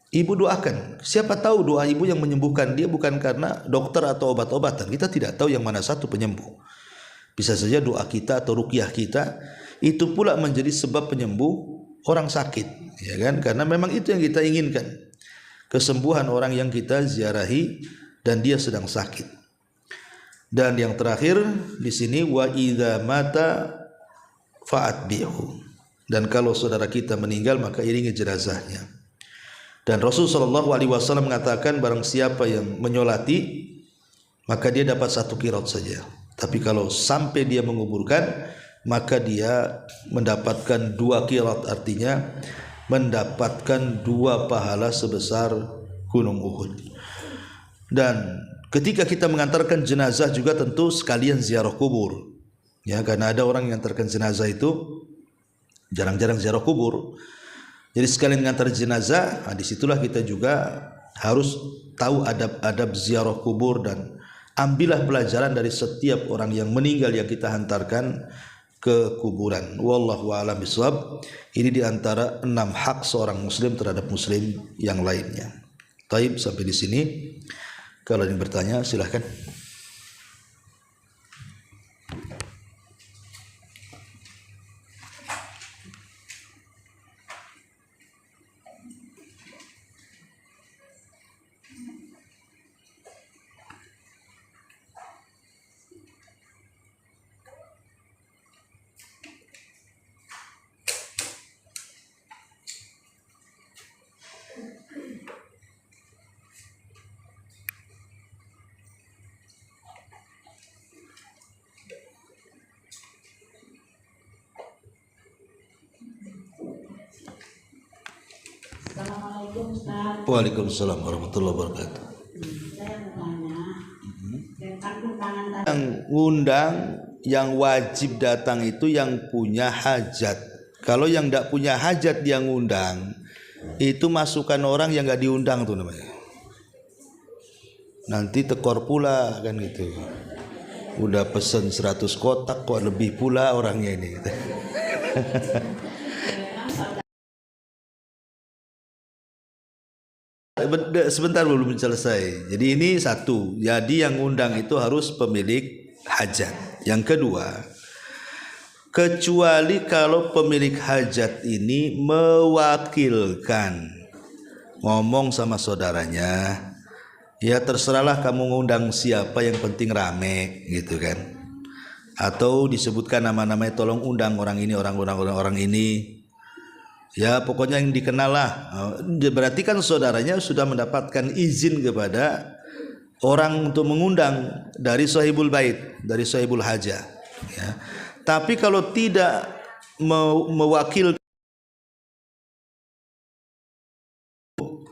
S1: Ibu doakan. Siapa tahu doa ibu yang menyembuhkan dia bukan karena dokter atau obat-obatan. Kita tidak tahu yang mana satu penyembuh. Bisa saja doa kita atau ruqyah kita itu pula menjadi sebab penyembuh orang sakit, ya kan? Karena memang itu yang kita inginkan, kesembuhan orang yang kita ziarahi dan dia sedang sakit. Dan yang terakhir di sini, wa idza mata fa'atbihu. Dan kalau saudara kita meninggal maka iringi jenazahnya. Dan Rasulullah SAW mengatakan, barang siapa yang menyolati maka dia dapat 1 qirat saja. Tapi kalau sampai dia menguburkan maka dia mendapatkan 2 qirat, artinya mendapatkan 2 pahala sebesar gunung Uhud. Dan ketika kita mengantarkan jenazah juga tentu sekalian ziarah kubur. Ya, karena ada orang yang mengantarkan jenazah itu jarang-jarang ziarah kubur. Jadi sekalian mengantar jenazah, disitulah kita juga harus tahu adab-adab ziarah kubur dan ambillah pelajaran dari setiap orang yang meninggal yang kita hantarkan ke kuburan. Wallahu a'lam bishawab. Ini diantara 6 hak seorang muslim terhadap muslim yang lainnya. Taib, sampai di sini. Kalau ada yang bertanya silahkan. Waalaikumsalam warahmatullahi wabarakatuh. Yang ngundang, yang wajib datang itu yang punya hajat. Kalau yang tidak punya hajat dia ngundang, itu masukan orang yang nggak diundang tuh namanya. Nanti tekor pula kan gitu. Udah pesen 100 kotak kok lebih pula orangnya ini. Sebentar belum selesai. Jadi ini satu. Jadi yang undang itu harus pemilik hajat. Yang kedua, kecuali kalau pemilik hajat ini mewakilkan ngomong sama saudaranya, ya terserahlah kamu ngundang siapa, yang penting rame gitu kan. Atau disebutkan nama-namanya, tolong undang orang ini, orang ini. Ya pokoknya yang dikenal lah. Berarti kan saudaranya sudah mendapatkan izin kepada orang untuk mengundang dari sahibul bait, dari sahibul hajah. Ya. Tapi kalau tidak mewakil,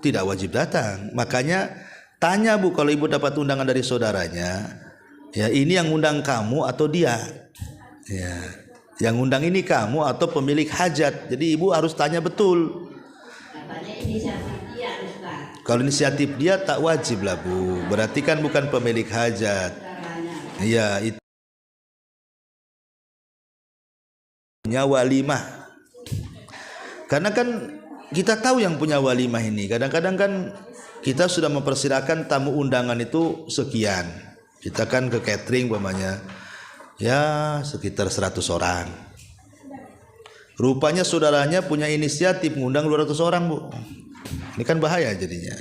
S1: tidak wajib datang. Makanya tanya Bu, kalau ibu dapat undangan dari saudaranya, ya ini yang undang kamu atau dia? Ya. Yang undang ini kamu atau pemilik hajat. Jadi ibu harus tanya betul. Kalau inisiatif dia tak wajib lah Bu. Berarti kan bukan pemilik hajat. Iya, itu punya walimah. Karena kan kita tahu yang punya walimah ini. Kadang-kadang kan kita sudah mempersilakan tamu undangan itu sekian. Kita kan ke catering umpamanya, ya sekitar 100 orang. Rupanya saudaranya punya inisiatif ngundang 200 orang Bu. Ini kan bahaya jadinya.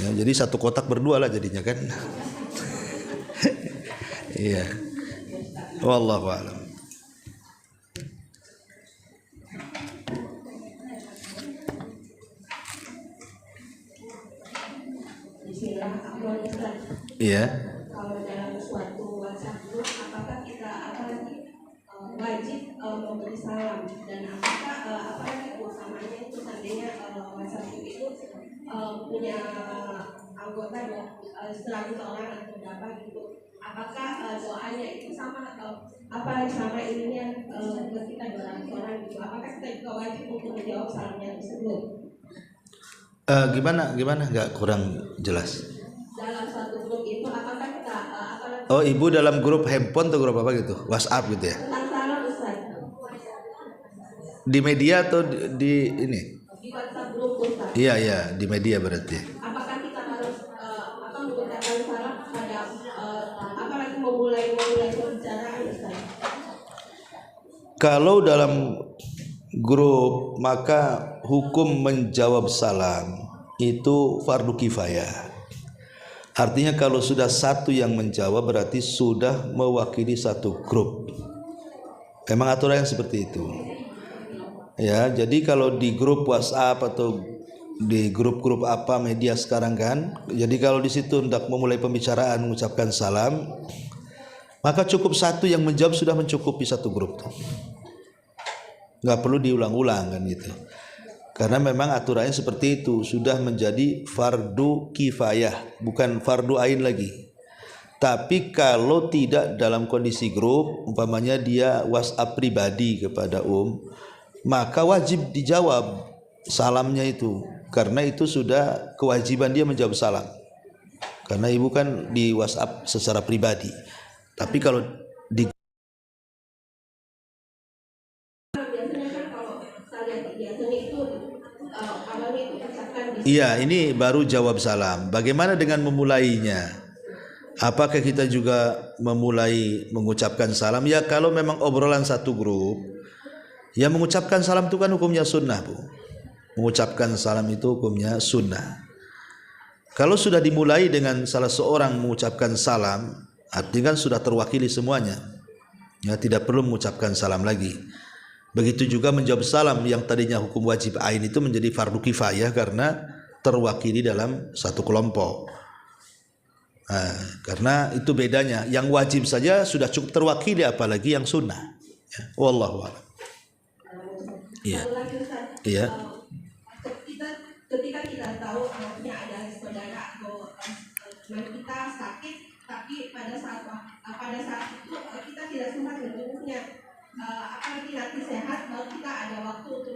S1: Ya, jadi satu kotak berdua lah jadinya kan. Iya. Wallahu a'lam. Iya.
S2: Kalau dalam suatu WhatsApp group, apakah kita wajib memberi salam, dan apakah apalagi utamanya itu seandainya WhatsApp group itu punya anggota 100 orang atau berapa gitu, apakah doanya itu sama atau apa sama ininya kita 200 orang gitu, apakah kita juga wajib untuk menjawab salamnya tersebut?
S1: Gimana nggak kurang jelas.
S2: Dalam satu grup itu apakah kita
S1: Oh ibu dalam grup handphone atau grup apa gitu, WhatsApp gitu ya?
S2: tentang salam Ustaz?
S1: Di media atau di ini?
S2: Di WhatsApp grup Ustaz.
S1: Iya di media berarti.
S2: Apakah kita harus mengucapkan salam pada apalagi memulai pembicaraan Ustaz?
S1: Kalau dalam grup maka hukum menjawab salam itu fardu kifayah. Artinya kalau sudah satu yang menjawab berarti sudah mewakili satu grup. Memang aturan yang seperti itu. Ya, jadi kalau di grup WhatsApp atau di grup-grup apa media sekarang kan, jadi kalau di situ hendak memulai pembicaraan mengucapkan salam, maka cukup satu yang menjawab sudah mencukupi satu grup tuh. Nggak perlu diulang-ulang kan gitu. Karena memang aturannya seperti itu, sudah menjadi fardu kifayah, bukan fardu ain lagi. Tapi kalau tidak dalam kondisi grup, umpamanya dia WhatsApp pribadi kepada maka wajib dijawab salamnya itu, karena itu sudah kewajiban dia menjawab salam. Karena ibu kan di WhatsApp secara pribadi. Tapi kalau di iya, ini baru jawab salam. Bagaimana dengan memulainya? Apakah kita juga memulai mengucapkan salam? Ya kalau memang obrolan satu grup, ya mengucapkan salam itu kan hukumnya sunnah Bu. Mengucapkan salam itu hukumnya sunnah. Kalau sudah dimulai dengan salah seorang mengucapkan salam, artinya kan sudah terwakili semuanya. Ya tidak perlu mengucapkan salam lagi. Begitu juga menjawab salam yang tadinya hukum wajib ain itu menjadi fardu kifayah karena terwakili dalam satu kelompok. Nah, karena itu bedanya. Yang wajib saja sudah cukup terwakili, apalagi yang sunnah. Ya, wallahu a'lam. Iya. Iya.
S2: Kita ketika kita tahu punya ada saudara atau teman kita sakit, tapi pada saat itu kita tidak sempat menjenguknya. Apalagi nanti sehat, baru kita ada waktu untuk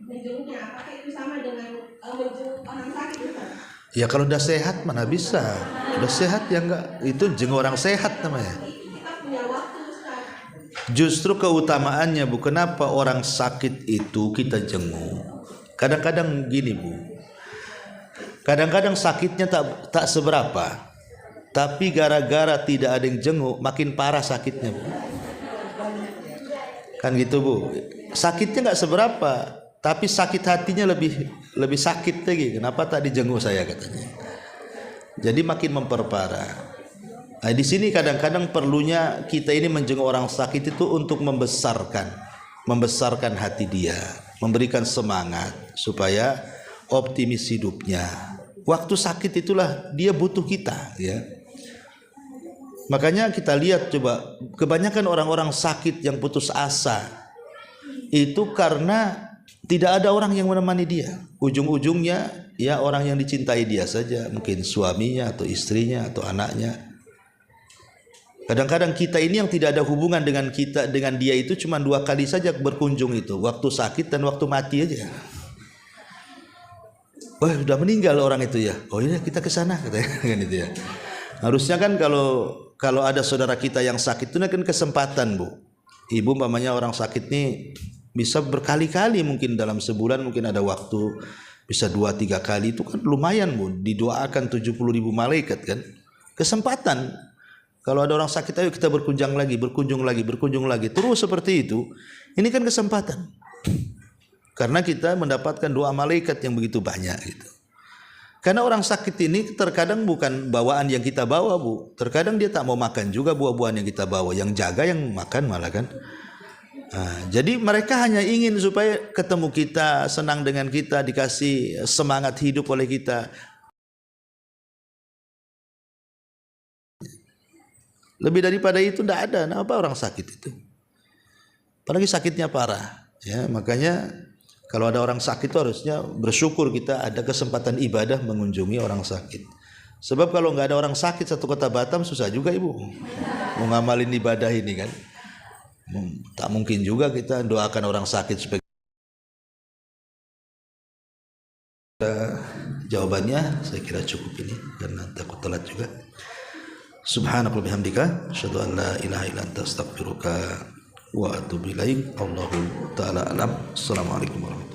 S2: menjenguknya. Apakah itu sama dengan menjenguk orang sakit, Ustaz?
S1: Ya kalau udah sehat mana bisa. Udah sehat ya enggak. Itu jenguk orang sehat namanya.
S2: Kita punya waktu, Ustaz.
S1: Justru keutamaannya Bu, kenapa orang sakit itu kita jenguk. Kadang-kadang gini Bu, kadang-kadang sakitnya tak seberapa, tapi gara-gara tidak ada yang jenguk makin parah sakitnya Bu. Kan gitu Bu, sakitnya nggak seberapa, tapi sakit hatinya lebih sakit lagi. Kenapa tak dijenguk saya katanya. Jadi makin memperparah. Nah, di sini kadang-kadang perlunya kita ini menjenguk orang sakit itu untuk membesarkan hati dia, memberikan semangat supaya optimis hidupnya. Waktu sakit itulah dia butuh kita, ya. Makanya kita lihat coba, kebanyakan orang-orang sakit yang putus asa itu karena tidak ada orang yang menemani dia. Ujung-ujungnya ya orang yang dicintai dia saja, mungkin suaminya atau istrinya atau anaknya. Kadang-kadang kita ini yang tidak ada hubungan dengan dia itu cuma 2 kali saja berkunjung itu, waktu sakit dan waktu mati aja. Wah, sudah meninggal orang itu ya. Oh iya, kita ke sana katanya kan itu ya. Harusnya kan kalau ada saudara kita yang sakit itu kan kesempatan Bu. Ibu umpamanya orang sakit nih bisa berkali-kali, mungkin dalam sebulan mungkin ada waktu bisa 2-3 kali, itu kan lumayan Bu. Didoakan 70.000 malaikat kan. Kesempatan. Kalau ada orang sakit, ayo kita berkunjung lagi. Terus seperti itu. Ini kan kesempatan. Karena kita mendapatkan doa malaikat yang begitu banyak gitu. Karena orang sakit ini terkadang bukan bawaan yang kita bawa Bu. Terkadang dia tak mau makan juga buah-buahan yang kita bawa. Yang jaga yang makan malah kan. Nah, jadi mereka hanya ingin supaya ketemu kita, senang dengan kita, dikasih semangat hidup oleh kita. Lebih daripada itu tidak ada. Nah, apa orang sakit itu? Apalagi sakitnya parah. Ya, makanya kalau ada orang sakit itu harusnya bersyukur kita ada kesempatan ibadah mengunjungi orang sakit. Sebab kalau nggak ada orang sakit satu kota Batam susah juga Ibu mau ngamalin ibadah ini kan. Tak mungkin juga kita doakan orang sakit supaya. Jawabannya saya kira cukup ini karena takut telat juga. Subhanakallahumma bihamdika asyhadu an la ilaha illa anta astaghfiruka wa atubu ilaik. Allahu taala alam. Assalamualaikum warahmatullahi wabarakatuh.